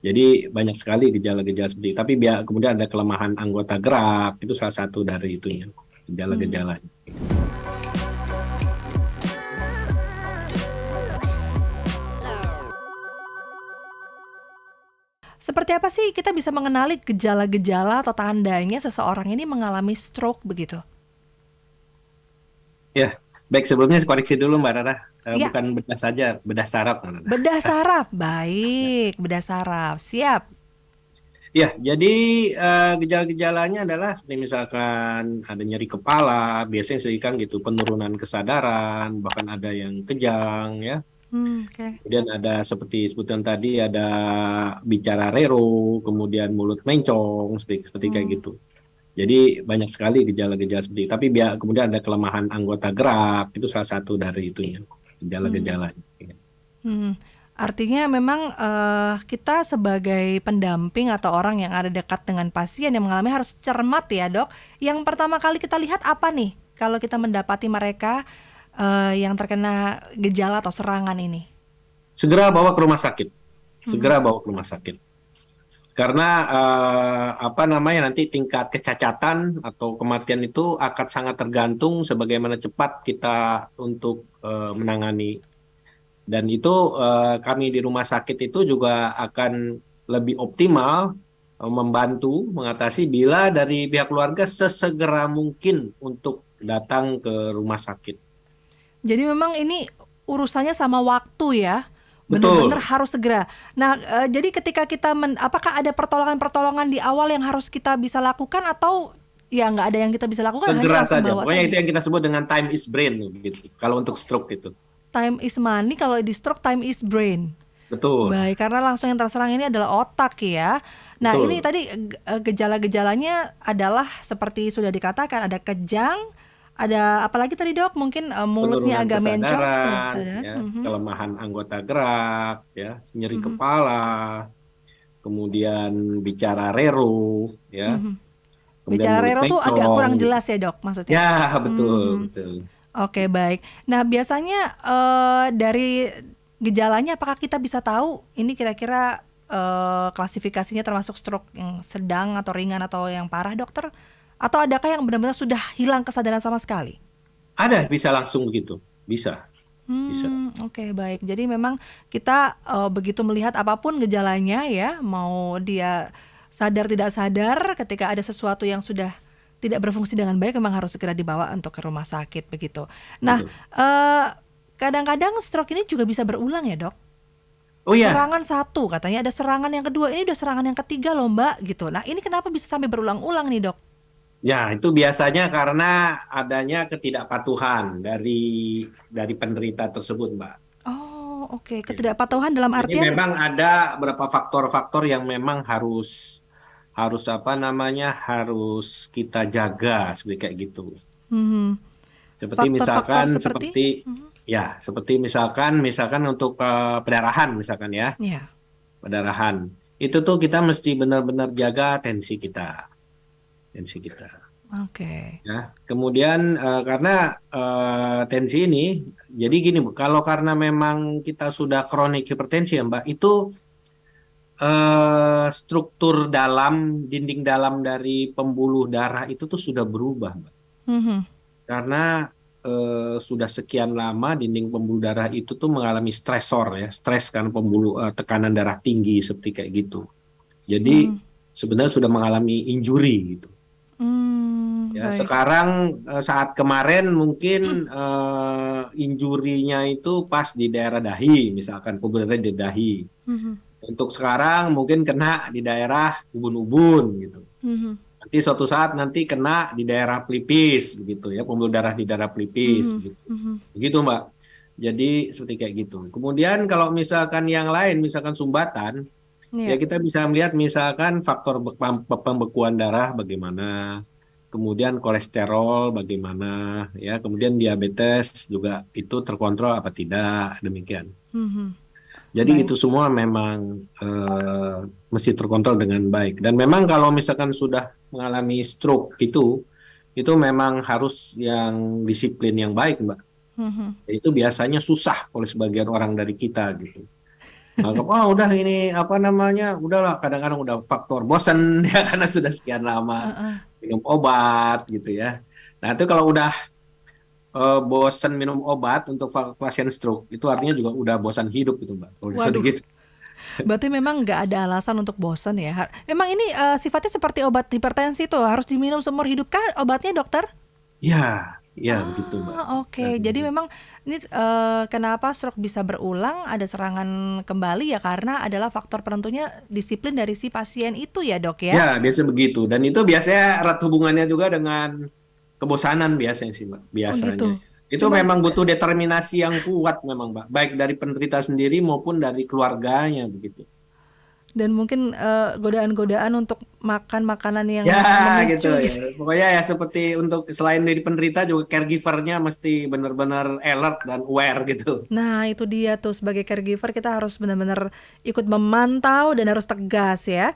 Jadi banyak sekali gejala-gejala seperti itu. Tapi kemudian ada kelemahan anggota gerak, itu salah satu dari itunya, Mhm. gejala-gejalanya. Seperti apa sih kita bisa mengenali gejala-gejala atau tandanya seseorang ini mengalami stroke begitu? Ya, baik sebelumnya koreksi dulu Mbak Rara. Iya, Bukan bedah saja, bedah saraf Mbak Rara. bedah saraf. Ya, Baik, bedah saraf. Siap. ya, jadi gejala-gejalanya adalah seperti misalkan ada nyeri kepala, biasanya sering kan gitu, penurunan kesadaran, bahkan ada yang kejang, ya. Oke. Kemudian ada seperti sebutan tadi ada bicara rero, kemudian mulut mencong, seperti kayak Hmm, gitu. Jadi banyak sekali gejala-gejala seperti itu. Tapi kemudian ada kelemahan anggota gerak, itu salah satu dari itunya, hmm, gejala-gejalanya. hmm. Artinya memang kita sebagai pendamping atau orang yang ada dekat dengan pasien yang mengalami harus cermat ya dok. Yang pertama kali kita lihat apa nih kalau kita mendapati mereka yang terkena gejala atau serangan ini? Segera bawa ke rumah sakit. Mhm. Segera bawa ke rumah sakit. Karena apa namanya nanti tingkat kecacatan atau kematian itu akan sangat tergantung sebagaimana cepat kita untuk menangani. Dan itu kami di rumah sakit itu juga akan lebih optimal membantu mengatasi bila dari pihak keluarga sesegera mungkin untuk datang ke rumah sakit. Jadi memang ini urusannya sama waktu ya, bener-bener Betul, harus segera. Nah, jadi ketika kita apakah ada pertolongan-pertolongan di awal yang harus kita bisa lakukan atau ya nggak ada yang kita bisa lakukan, hanya segera langsung saja. bawa Pokoknya itu saja? yang kita sebut dengan time is brain gitu. Kalau untuk stroke itu. Time is money, kalau di stroke time is brain. Betul, Baik, karena langsung yang terserang ini adalah otak ya. Nah, ini betul. tadi gejala-gejalanya adalah seperti sudah dikatakan ada kejang, ada apalagi tadi dok? Mungkin mulutnya Penurunan agak mencong, penurunan kesadaran, kesadaran. ya, Mhm. kelemahan anggota gerak, ya, nyeri Mhm. kepala, kemudian bicara rero, ya, Mhm. kemudian Bicara mulut rero tuh agak mencong, kurang gitu. jelas ya dok Ya, maksudnya? betul, Mhm. betul. Oke baik. Nah biasanya dari gejalanya apakah kita bisa tahu ini kira-kira klasifikasinya termasuk stroke yang sedang atau ringan atau yang parah dokter? Atau adakah yang benar-benar sudah hilang kesadaran sama sekali? Ada bisa langsung begitu, bisa, bisa. Oke baik. Jadi memang kita begitu melihat apapun gejalanya ya, mau dia sadar tidak sadar, ketika ada sesuatu yang sudah tidak berfungsi dengan baik, memang harus segera dibawa untuk ke rumah sakit begitu. Nah, Betul. eh, kadang-kadang stroke ini juga bisa berulang ya dok. Oh ya, Serangan satu, katanya ada serangan yang kedua, ini udah serangan yang ketiga loh mbak gitu. Nah ini kenapa bisa sampai berulang-ulang nih dok? ya itu biasanya karena adanya ketidakpatuhan dari penderita tersebut, Mbak. Oh oke, Ya, gitu. ketidakpatuhan dalam Jadi artian. memang ada beberapa faktor-faktor yang memang harus harus apa namanya harus kita jaga seperti kayak gitu. Hmm, Seperti faktor-faktor misalkan seperti. seperti ya seperti misalkan untuk pendarahan misalkan ya Ya. pendarahan itu tuh kita mesti benar-benar jaga tensi kita Oke. ya. Kemudian karena tensi ini jadi gini Bu, kalau karena memang kita sudah kronik hipertensi ya Mbak itu struktur dalam dinding dalam dari pembuluh darah itu tuh sudah berubah, Mbak. Mhm. Karena sudah sekian lama dinding pembuluh darah itu tuh mengalami stresor ya, stres kan tekanan darah tinggi seperti kayak gitu. Jadi Mhm. sebenarnya sudah mengalami injury gitu. Ya, Baik. sekarang saat kemarin mungkin injurinya itu pas di daerah dahi, misalkan pembuluh darah di dahi. Mhm. Untuk sekarang mungkin kena di daerah ubun-ubun gitu. Mhm. Nanti suatu saat nanti kena di daerah pelipis begitu ya, pembuluh darah di daerah pelipis Mhm. begitu. Mhm. Begitu, Mbak. Jadi seperti kayak gitu. Kemudian kalau misalkan yang lain misalkan sumbatan, ya Iya. kita bisa melihat misalkan faktor pembekuan darah bagaimana, kemudian kolesterol bagaimana, ya, kemudian diabetes juga itu terkontrol apa tidak, demikian. Mhm. Jadi Baik. itu semua memang mesti terkontrol dengan baik. Dan memang kalau misalkan sudah mengalami stroke itu memang harus yang disiplin yang baik, Mbak. Mhm. Itu biasanya susah oleh sebagian orang dari kita gitu. Anggap, oh udah ini apa namanya, udahlah kadang-kadang udah faktor bosan ya karena sudah sekian lama Heeh. minum obat gitu ya. Nah itu kalau udah bosan minum obat untuk pasien stroke itu artinya juga udah bosan hidup gitu Mbak. Kalau sudah Waduh, gitu. berarti memang nggak ada alasan untuk bosan ya. Memang ini sifatnya seperti obat hipertensi tuh, harus diminum seumur hidup kah obatnya dokter? Ya, ya begitu Mbak. Ah, Ya, oke. Jadi memang ini kenapa stroke bisa berulang, ada serangan kembali ya karena adalah faktor penentunya disiplin dari si pasien itu ya, Dok ya? ya biasa begitu dan itu biasanya erat hubungannya juga dengan kebosanan biasanya sih Mbak. Oh Biasanya. gitu. Itu Cuman memang butuh determinasi yang kuat memang Mbak. Baik dari penderita sendiri maupun dari keluarganya begitu. dan mungkin godaan-godaan untuk makan makanan yang Ya gitu memicu ya. gitu. Pokoknya ya seperti untuk selain dari penderita juga caregivernya mesti benar-benar alert dan aware gitu. Nah, itu dia tuh sebagai caregiver kita harus benar-benar ikut memantau dan harus tegas ya.